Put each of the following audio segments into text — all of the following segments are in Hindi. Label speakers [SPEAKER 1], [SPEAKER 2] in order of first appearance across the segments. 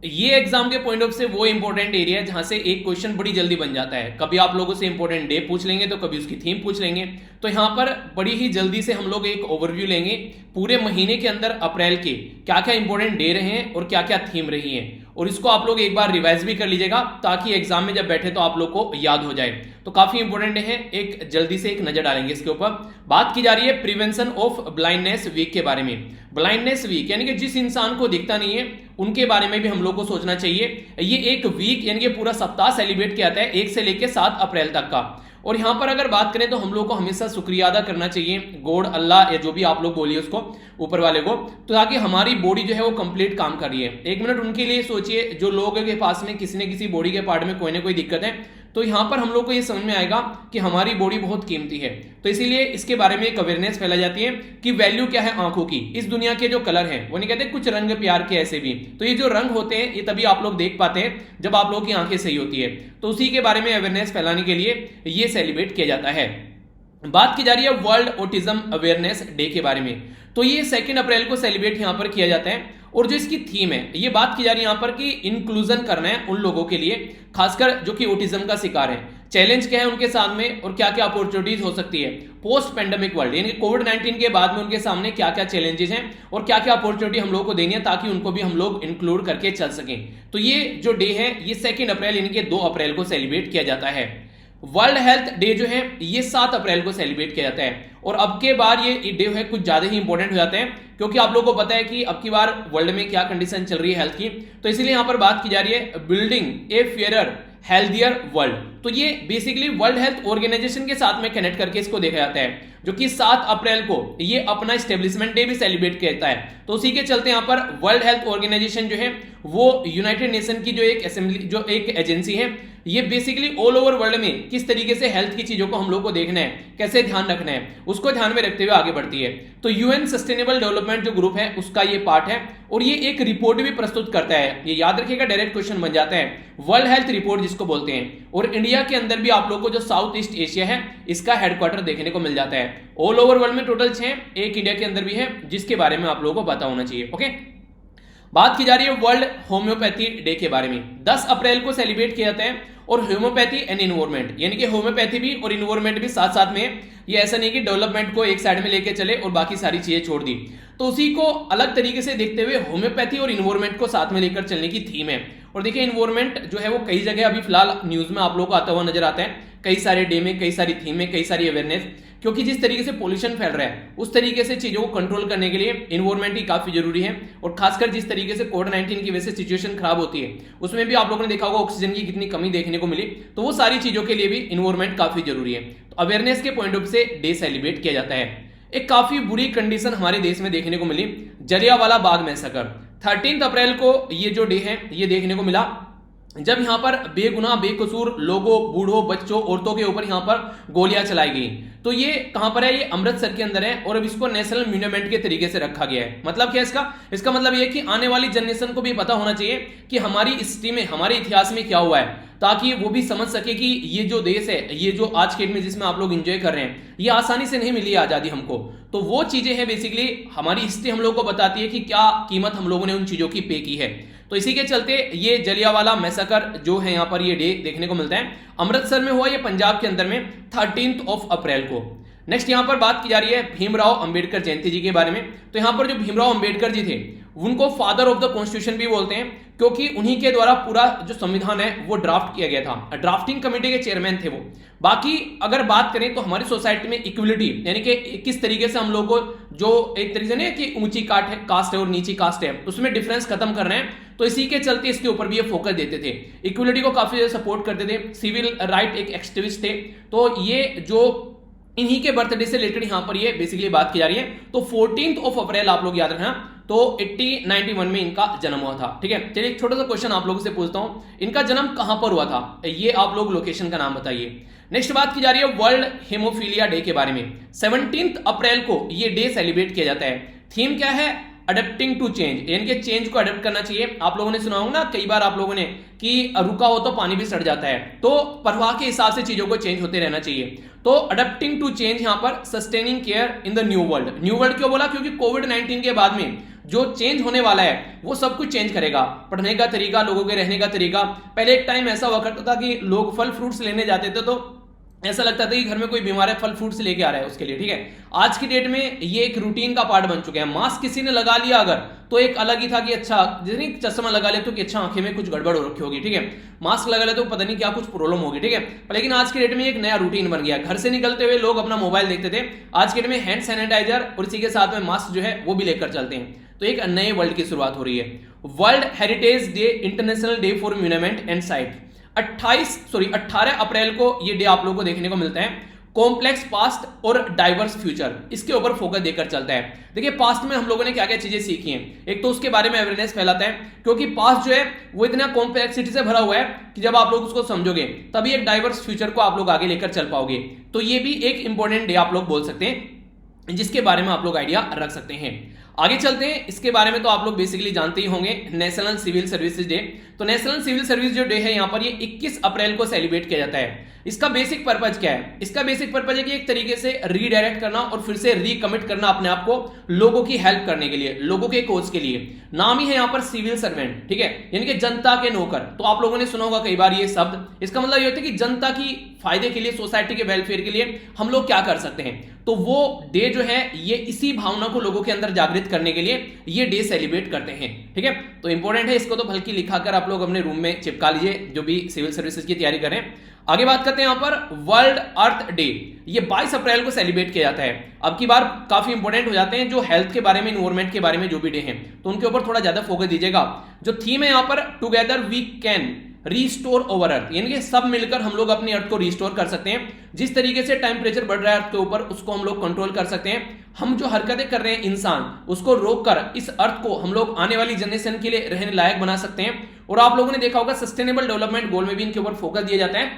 [SPEAKER 1] ये एग्जाम के पॉइंट ऑफ से वो इंपॉर्टेंट एरिया है जहां से एक क्वेश्चन बड़ी जल्दी बन जाता है। कभी आप लोगों से इंपॉर्टेंट डे पूछ लेंगे तो कभी उसकी थीम पूछ लेंगे। तो यहां पर बड़ी ही जल्दी से हम लोग एक ओवरव्यू लेंगे पूरे महीने के अंदर अप्रैल के क्या क्या इंपॉर्टेंट डे रहे हैं और क्या क्या थीम रही है, और इसको आप लोग एक बार रिवाइज भी कर लीजिएगा ताकि एग्जाम में जब बैठे तो आप लोग को याद हो जाए। तो काफी इंपॉर्टेंट है, एक जल्दी से एक नजर डालेंगे इसके ऊपर। बात की जा रही है प्रिवेंशन ऑफ ब्लाइंडनेस वीक के बारे में। ब्लाइंडनेस वीक यानी कि जिस इंसान को दिखता नहीं है उनके बारे में भी हम लोग को सोचना चाहिए। ये एक वीक यानी कि पूरा सप्ताह सेलिब्रेट किया जाता है 1 से लेकर 7 अप्रैल तक का। और यहां पर अगर बात करें तो हम लोग को हमेशा शुक्रिया अदा करना चाहिए गॉड, अल्लाह या जो भी आप लोग बोलिए उसको, ऊपर वाले को, तो ताकि हमारी बॉडी जो है वो कंप्लीट काम कर रही है। 1 मिनट उनके लिए सोचिए जो लोगों के पास में किसी न किसी बॉडी के पार्ट में कोई ना कोई दिक्कत है, तो यहां पर हम लोग को ये समझ में आएगा कि हमारी बॉडी बहुत कीमती है। तो इसीलिए इसके बारे में एक अवेयरनेस फैलाई जाती है कि वैल्यू क्या है आंखों की। इस दुनिया के जो कलर हैं वो नहीं कहते कुछ रंग प्यार के ऐसे भी, तो ये जो रंग होते हैं ये तभी आप लोग देख पाते हैं जब आप लोगों की आंखें सही होती है। तो उसी के बारे में अवेयरनेस फैलाने के लिए ये सेलिब्रेट किया जाता है। बात की जा रही है वर्ल्ड ऑटिज्म अवेयरनेस डे के बारे में। तो ये 2 अप्रैल को सेलिब्रेट यहां पर किया जाता है, और जो इसकी थीम है ये बात की जा रही है यहां पर कि इंक्लूजन करना है उन लोगों के लिए, खासकर जो कि ऑटिज्म का शिकार है। चैलेंज क्या है उनके सामने और क्या क्या अपॉर्चुनिटीज हो सकती है पोस्ट पेंडेमिक वर्ल्ड, यानी कोविड-19 के बाद में उनके सामने क्या क्या चैलेंजेस हैं और क्या क्या अपॉर्चुनिटी हम लोगों को देनी है ताकि उनको भी हम लोग इंक्लूड करके चल सकें। तो ये जो डे है ये 2 अप्रैल यानी कि 2 अप्रैल को सेलिब्रेट किया जाता है। वर्ल्ड हेल्थ डे जो है ये 7 अप्रैल को सेलिब्रेट किया जाता है, और अब के बार ये डे है कुछ ज्यादा ही इंपॉर्टेंट हो जाते हैं क्योंकि आप लोगों को पता है कि अब की बार वर्ल्ड में क्या कंडीशन चल रही है हेल्थ की। तो इसीलिए यहां पर बात की जा रही है बिल्डिंग ए फेयरर हेल्थियर वर्ल्ड। तो ये बेसिकली वर्ल्ड हेल्थ ऑर्गेनाइजेशन के साथ में कनेक्ट करके इसको देखा जाता है, जो कि 7 अप्रैल को ये अपना स्टेब्लिशमेंट डे भी सेलिब्रेट करता है। तो उसी के चलते यहां पर वर्ल्ड हेल्थ ऑर्गेनाइजेशन जो है वो यूनाइटेड नेशन की जो एक असेंबली जो एक एजेंसी है, ये बेसिकली ऑल ओवर वर्ल्ड में किस तरीके से हेल्थ की चीजों को हम लोग को देखना है, कैसे ध्यान रखना है, उसको ध्यान में रखते हुए आगे बढ़ती है। तो यूएन सस्टेनेबल डेवलपमेंट जो ग्रुप है उसका ये पार्ट है, और ये एक रिपोर्ट भी प्रस्तुत करता है। ये याद रखिएगा, डायरेक्ट क्वेश्चन बन जाता है, वर्ल्ड हेल्थ रिपोर्ट जिसको बोलते हैं। और इंडिया के अंदर भी आप लोग को जो साउथ ईस्ट एशिया है इसका हेडक्वार्टर देखने को मिल जाता है। ऑल ओवर वर्ल्ड में टोटल 6, एक इंडिया के अंदर भी है जिसके बारे में आप लोगों को पता होना चाहिए। ओके, बात की जा रही है वर्ल्ड होम्योपैथी डे के बारे में। 10 अप्रैल को सेलिब्रेट किया जाता है, और होम्योपैथी एंड इन्वायरमेंट यानी कि होम्योपैथी भी और इन्वायरमेंट भी साथ साथ में है। ये ऐसा नहीं कि डेवलपमेंट को एक साइड में लेके चले और बाकी सारी चीजें छोड़ दी। तो उसी को अलग तरीके से देखते हुए होम्योपैथी और इन्वायरमेंट को साथ में लेकर चलने की थीम है। और देखिए इन्वायरमेंट जो है वो कई जगह अभी फिलहाल न्यूज में आप लोग को आता हुआ नजर आता है, कई सारे डे में, कई सारी थीम में, कई सारी अवेयरनेस, क्योंकि जिस तरीके से पोल्यूशन फैल रहा है उस तरीके से चीजों को कंट्रोल करने के लिए इन्वायरमेंट ही काफी जरूरी है। और खासकर जिस तरीके से कोविड-19 की वजह से सिचुएशन खराब होती है उसमें भी आप लोगों ने देखा होगा ऑक्सीजन की कितनी कमी देखने को मिली, तो वो सारी चीजों के लिए भी इन्वायरमेंट काफी जरूरी है। तो अवेयरनेस के पॉइंट ऑफ से डे सेलिब्रेट किया जाता है। एक काफी बुरी कंडीशन हमारे देश में देखने को मिली, जलियांवाला बाग मैसेकर। 13 अप्रैल को ये जो डे है ये देखने को मिला जब यहां पर बेगुनाह बेकसूर लोगों, बूढ़ों, बच्चों, औरतों के ऊपर यहां पर गोलियां चलाई गई। तो ये कहां पर है, ये अमृतसर के अंदर है, और अब इसको नेशनल मॉन्यूमेंट के तरीके से रखा गया है। मतलब क्या इसका मतलब ये है कि आने वाली जनरेशन को भी पता होना चाहिए कि हमारी हिस्ट्री में, हमारे इतिहास में क्या हुआ है, ताकि वो भी समझ सके कि ये जो देश है, ये जो आज के डेट में जिसमें आप लोग एंजॉय कर रहे हैं, ये आसानी से नहीं मिली है आजादी हमको। तो वो चीजें हैं बेसिकली हमारी हिस्ट्री हम लोग को बताती है कि क्या कीमत हम लोगों ने उन चीजों की पे की है। तो इसी के चलते ये जलियांवाला मैसेकर जो है यहां पर ये डे देखने को मिलता है। अमृतसर में हुआ ये पंजाब के अंदर में 13 अप्रैल को। नेक्स्ट यहां पर बात की जा रही है भीमराव अंबेडकर जयंती जी के बारे में। तो यहां पर जो भीमराव अंबेडकर जी थे उनको फादर ऑफ द कॉन्स्टिट्यूशन भी बोलते हैं, क्योंकि उन्हीं के द्वारा पूरा जो संविधान है वो ड्राफ्ट किया गया था। ड्राफ्टिंग कमेटी के चेयरमैन थे वो। बाकी अगर बात करें तो हमारी सोसाइटी में इक्वलिटी यानी कि किस तरीके से हम लोग को जो एक तरीके से नहीं कि ऊंची कास्ट है और नीची कास्ट है उसमें डिफरेंस खत्म कर रहे हैं, तो इसी के चलते इसके ऊपर भी ये फोकस देते थे, इक्वलिटी को काफी ज्यादा सपोर्ट करते थे, सिविल राइट एक एक्टिविस्ट थे। तो ये जो इन्हीं के बर्थडे से रिलेटेड यहां पर ये बेसिकली बात की जा रही है। तो 14 अप्रैल आप लोग याद रखना, तो 1891 में इनका जन्म हुआ था। ठीक है, चलिए एक छोटा सा क्वेश्चन आप लोगों से पूछता हूं, इनका जन्म कहां पर हुआ था, ये आप लोग लोकेशन का नाम बताइए। नेक्स्ट बात की जा रही है वर्ल्ड हेमोफीलिया डे के बारे में। 17 अप्रैल को ये डे सेलिब्रेट किया जाता है। थीम क्या है, अडेप्टिंग टू चेंज, यानी कि चेंज को अडेप्ट करना चाहिए। आप लोगों ने सुना होगा ना कई बार आप लोगों ने कि रुका हो तो पानी भी सड़ जाता है, तो प्रवाह के हिसाब से चीजों को चेंज होते रहना चाहिए। तो अडेप्टिंग टू चेंज यहां पर sustaining care in the new world. New world क्यों बोला, क्योंकि कोविड-19 के बाद में जो चेंज होने वाला है वो सब कुछ चेंज करेगा। पढ़ने का तरीका, लोगों के रहने का तरीका। पहले एक टाइम ऐसा हुआ करता था कि लोग फल फ्रूट्स लेने जाते थे तो ऐसा लगता था कि घर में कोई बीमार है, फल फ्रूट्स लेके आ रहा है उसके लिए, ठीक है। आज की डेट में ये एक रूटीन का पार्ट बन चुका है। मास्क किसी ने लगा लिया अगर, तो एक अलग ही था कि अच्छा, जैसे चश्मा लगा ले तो कि अच्छा आंखें में कुछ गड़बड़ हो रखी होगी, ठीक है। मास्क लगा ले तो पता नहीं क्या कुछ प्रॉब्लम होगी, ठीक है। लेकिन आज की डेट में एक नया रूटीन बन गया। घर से निकलते हुए लोग अपना मोबाइल देखते थे, आज की डेट में हैंड सैनिटाइजर और इसी के साथ में मास्क जो है वो भी लेकर चलते हैं। तो एक नए वर्ल्ड की शुरुआत हो रही है। World heritage day, international day for monument and site, 18 अप्रैल को ये डे आप लोगों को देखने को मिलता है। कॉम्प्लेक्स पास्ट और डाइवर्स फ्यूचर, इसके ऊपर फोकस देकर चलता है। देखिए पास्ट में हम लोगों ने क्या क्या चीजें सीखी हैं, एक तो उसके बारे में अवेयरनेस फैलाता है, क्योंकि पास्ट जो है वो इतना कॉम्प्लेक्सिटी से भरा हुआ है कि जब आप लोग उसको समझोगे तभी एक डाइवर्स फ्यूचर को आप लोग आगे लेकर चल पाओगे। तो ये भी एक इंपॉर्टेंट डे आप लोग बोल सकते हैं, जिसके बारे में आप लोग आइडिया रख सकते हैं। आगे चलते हैं, इसके बारे में तो आप लोग बेसिकली जानते ही होंगे, नेशनल सिविल सर्विसेज डे। तो नेशनल सिविल सर्विस जो डे है यहाँ पर, ये 21 अप्रैल को सेलिब्रेट किया जाता है। इसका बेसिक पर्पज क्या है? इसका बेसिक पर्पज है कि एक तरीके से रीडायरेक्ट करना और फिर से रिकमिट करना अपने आप को लोगों की हेल्प करने के लिए, लोगों के कोच के लिए। नाम ही है यहाँ पर सिविल सर्वेंट, ठीक है, यानी कि जनता के नौकर। तो आप लोगों ने सुना होगा कई बार ये शब्द। इसका मतलब ये होता है कि जनता की फायदे के लिए, सोसाइटी के वेलफेयर के लिए हम लोग क्या कर सकते हैं। तो वो डे जो है ये इसी भावना को लोगों के अंदर जागृत करने के लिए ये डे सेलिब्रेट करते हैं, ठीक है। तो इंपॉर्टेंट है, इसको तो बल्कि लिखाकर आप लोग अपने रूम में चिपका लीजिए जो भी सिविल सर्विसेज की तैयारी करें। आगे बात करते हैं यहाँ पर वर्ल्ड अर्थ डे, ये 22 अप्रैल को सेलिब्रेट किया जाता है। अब की बार काफी इंपॉर्टेंट हो जाते हैं जो हेल्थ के बारे में, एनवायरमेंट के बारे में जो भी डे हैं, तो उनके ऊपर थोड़ा ज्यादा फोकस दीजिएगा। जो थीम है यहाँ पर, together we can restore our earth, यानी कि सब मिलकर हम लोग अपनी अर्थ को रिस्टोर कर सकते हैं। जिस तरीके से टेम्परेचर बढ़ रहा है अर्थ के ऊपर, उसको हम लोग कंट्रोल कर सकते हैं। हम जो हरकतें कर रहे हैं इंसान, उसको रोककर इस अर्थ को हम लोग आने वाली जनरेशन के लिए रहने लायक बना सकते हैं। और आप लोगों ने देखा होगा सस्टेनेबल डेवलपमेंट गोल में भी इनके ऊपर फोकस दिया जाता है।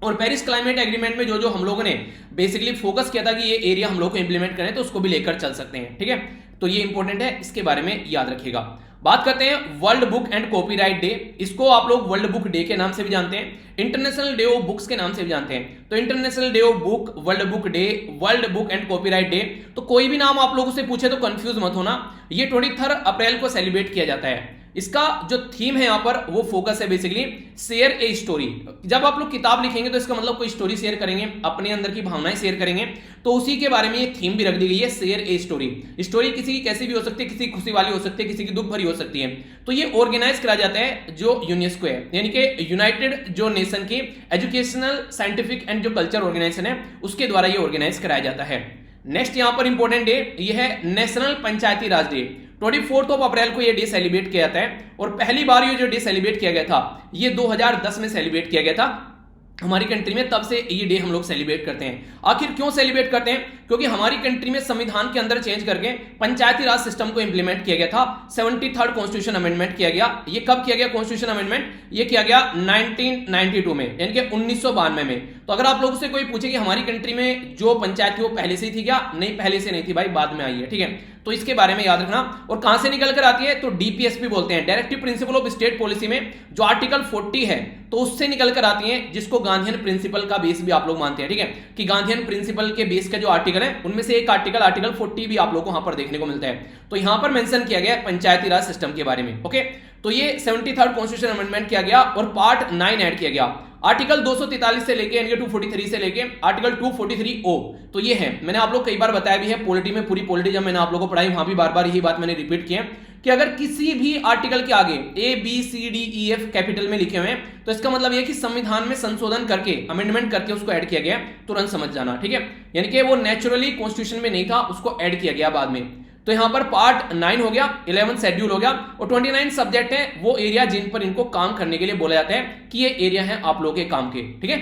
[SPEAKER 1] और पेरिस क्लाइमेट एग्रीमेंट में जो जो हम लोगों ने बेसिकली फोकस किया था कि ये एरिया हम लोग को इंप्लीमेंट करें, तो उसको भी लेकर चल सकते हैं, ठीक है। तो ये इंपॉर्टेंट है, इसके बारे में याद रखिएगा। बात करते हैं world book and copyright day. इसको आप लोग वर्ल्ड बुक डे के नाम से भी जानते हैं, इंटरनेशनल डे ऑफ बुक्स के नाम से भी जानते हैं। तो international day of book, world book day, world book and copyright day. तो कोई भी नाम आप लोगों से पूछे तो कंफ्यूज मत होना, ये 23 अप्रैल को सेलिब्रेट किया जाता है। इसका जो थीम है यहाँ पर वो फोकस है बेसिकली शेयर ए स्टोरी। जब आप लोग किताब लिखेंगे तो इसका मतलब कोई स्टोरी शेयर करेंगे, अपने अंदर की भावनाएं शेयर करेंगे, तो उसी के बारे में ये थीम भी रख दी गई है, शेयर ए स्टोरी। स्टोरी किसी की कैसी भी हो सकती है, किसी खुशी वाली हो सकती है, किसी की दुख भरी हो सकती है। तो ये ऑर्गेनाइज करा जाता है जो यूनेस्को है, यानी कि यूनाइटेड जो नेशन की एजुकेशनल, साइंटिफिक एंड जो कल्चर ऑर्गेनाइजेशन है, उसके द्वारा ये ऑर्गेनाइज कराया जाता है। नेक्स्ट यहाँ पर इंपॉर्टेंट डे ये है नेशनल पंचायती राज डे। 24 अप्रैल को ये डे सेलिब्रेट किया जाता है। और पहली बार ये जो डे सेलिब्रेट किया गया था ये 2010 में सेलिब्रेट किया गया था हमारी कंट्री में। तब से ये डे हम लोग सेलिब्रेट करते हैं। आखिर क्यों सेलिब्रेट करते हैं? क्योंकि हमारी कंट्री में संविधान के अंदर चेंज करके पंचायती राज सिस्टम को इंप्लीमेंट किया गया था। 73rd कॉन्स्टिट्यूशन अमेंडमेंट किया गया। ये कब किया गया कॉन्स्टिट्यूशन अमेंडमेंट? ये किया गया 1992 में, यानी कि 1992 में। तो अगर आप लोगों से कोई पूछे कि हमारी कंट्री में जो पंचायत थी वो पहले से ही थी क्या? नहीं, पहले से नहीं थी भाई, बाद में आई है, ठीक है। तो इसके बारे में याद रखना। और कहां से निकल कर आती है? तो डीपीएसपी बोलते हैं, directive principle of state policy में जो आर्टिकल 40 है तो उससे निकल कर आती है, जिसको गांधीयन प्रिंसिपल का बेस भी आप लोग मानते हैं, ठीक है। कि गांधीयन प्रिंसिपल के बेस का जो आर्टिकल है उनमें से एक आर्टिकल 40 भी आप लोग को वहां पर देखने को मिलता है। तो यहां पर मेंशन किया गया पंचायती राज सिस्टम के बारे में, ओके। तो ये 73rd कॉन्स्टिट्यूशन अमेंडमेंट किया गया और पार्ट 9 ऐड किया गया। आर्टिकल 243 से लेके यानी कि 243 से लेके आर्टिकल 243O। तो ये है, मैंने आप लोग कई बार बताया भी है, पॉलिटी में पूरी पॉलिटी जब मैंने आप लोगों को पढ़ाई वहां भी बार बार यही बात मैंने रिपीट की है कि अगर किसी भी आर्टिकल के आगे ABCDEF कैपिटल में लिखे हुए हैं तो इसका मतलब यह कि संविधान में संशोधन करके, अमेंडमेंट करके उसको ऐड किया गया, तुरंत समझ जाना, ठीक है। यानी कि वो नेचुरली कॉन्स्टिट्यूशन में नहीं था, उसको ऐड किया गया बाद में। तो यहां पर पार्ट 9 हो गया, 11 शेड्यूल हो गया और 29 सब्जेक्ट है वो एरिया जिन पर इनको काम करने के लिए बोला जाता है कि ये एरिया है आप लोगों के काम के, ठीक है।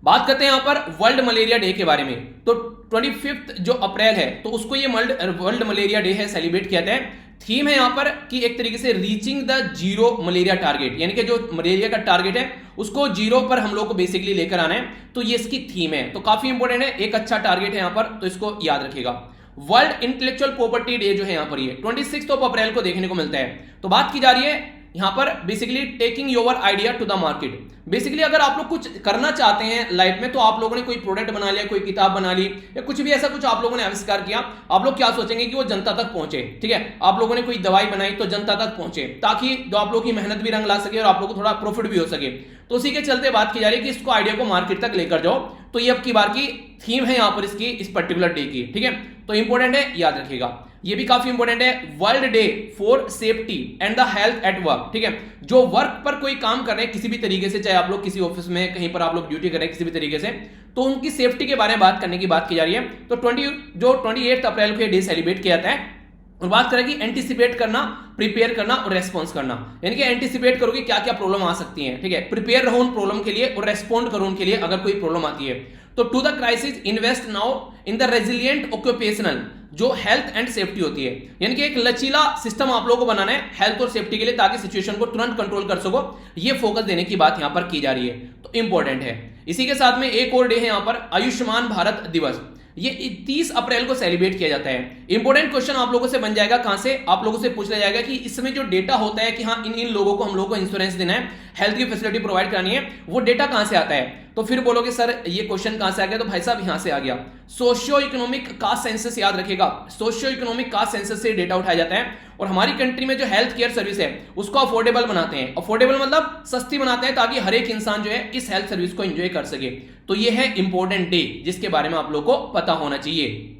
[SPEAKER 1] बात करते हैं यहां पर वर्ल्ड मलेरिया डे के बारे में। तो 25 जो अप्रैल है तो उसको ये वर्ल्ड मलेरिया डे है, सेलिब्रेट किया जाता है। थीम है यहां पर कि एक तरीके से reaching the zero malaria target, यानी कि जो मलेरिया का टारगेट है उसको जीरो पर हम लोग को बेसिकली लेकर आना है। तो ये इसकी थीम है, तो काफी इंपॉर्टेंट है, एक अच्छा टारगेट है यहां पर, तो इसको याद रखिएगा। वर्ल्ड इंटेलेक्चुअल प्रॉपर्टी डे जो है यहां पर ये 26 अप्रैल को देखने को मिलता है। तो बात की जा रही है यहाँ पर basically taking your idea to the market. Basically अगर आप लोग कुछ करना चाहते हैं लाइफ में, तो आप लोगों ने कोई प्रोडक्ट बना लिया, कोई किताब बना ली, या कुछ भी ऐसा कुछ आप लोगों ने आविष्कार किया, आप लोग क्या सोचेंगे कि वो जनता तक पहुंचे। ठीक है, आप लोगों ने कोई दवाई बनाई तो जनता तक पहुंचे, ताकि जो आप लोगों की मेहनत भी रंग ला सके और आप लोगों को थोड़ा प्रॉफिट भी हो सके। तो उसी के चलते बात की जा रही है कि इसको आइडिया को मार्केट तक लेकर जाओ। तो ये अब की बार की थीम है यहाँ पर इसकी, इस पर्टिकुलर डे की। ठीक है, तो इंपॉर्टेंट है, याद रखिएगा। ये भी काफी इंपॉर्टेंट है, world day for safety and the health at work. ठीक है, जो वर्क पर कोई काम कर रहे हैं किसी भी तरीके से, चाहे आप लोग किसी ऑफिस में कहीं पर आप लोग ड्यूटी कर रहे हैं किसी भी तरीके से, तो उनकी सेफ्टी के बारे में बात करने की बात की जा रही है। तो 28 अप्रैल को ये डे सेलिब्रेट किया जाता है। और बात करें कि एंटीसिपेट करना, प्रिपेयर करना और रेस्पॉन्स करना, यानी कि एंटीसिपेट करोगे क्या क्या प्रॉब्लम आ सकती है। ठीक है, प्रिपेयर रहो उन प्रॉब्लम के लिए और रेस्पॉन्ड करो उनके लिए अगर कोई प्रॉब्लम आती है। तो to the crisis invest now in the resilient occupational, जो हेल्थ एंड सेफ्टी होती है, यानी कि एक लचीला सिस्टम आप लोगों को बनाना है हेल्थ और सेफ्टी के लिए, ताकि सिचुएशन को तुरंत कंट्रोल कर सको। ये फोकस देने की बात यहां पर की जा रही है, तो इंपॉर्टेंट है। इसी के साथ में एक और डे है यहां पर, आयुष्मान भारत दिवस। ये 30 अप्रैल को सेलिब्रेट किया जाता है। इंपॉर्टेंट क्वेश्चन आप लोगों से बन जाएगा, कहां से आप लोगों से पूछ लिया जाएगा कि इसमें जो डेटा होता है कि हाँ इन लोगों को हम लोगों को इंश्योरेंस देना है, हेल्थ की फैसिलिटी प्रोवाइड करानी है, वो डेटा कहां से आता है। तो फिर बोलोगे सर ये क्वेश्चन कहां से आ गया, तो भाई साहब यहां से आ गया, सोशियो इकोनॉमिक कास्ट सेंसस। याद रखिएगा, सोशियो इकोनॉमिक कास्ट सेंसस से डेटा उठाया जाता है। और हमारी कंट्री में जो हेल्थ केयर सर्विस है उसको अफोर्डेबल बनाते हैं। अफोर्डेबल मतलब सस्ती बनाते हैं, ताकि हर एक इंसान जो है इस हेल्थ सर्विस को एंजॉय कर सके। तो ये है इंपॉर्टेंट डे जिसके बारे में आप लोग को पता होना चाहिए।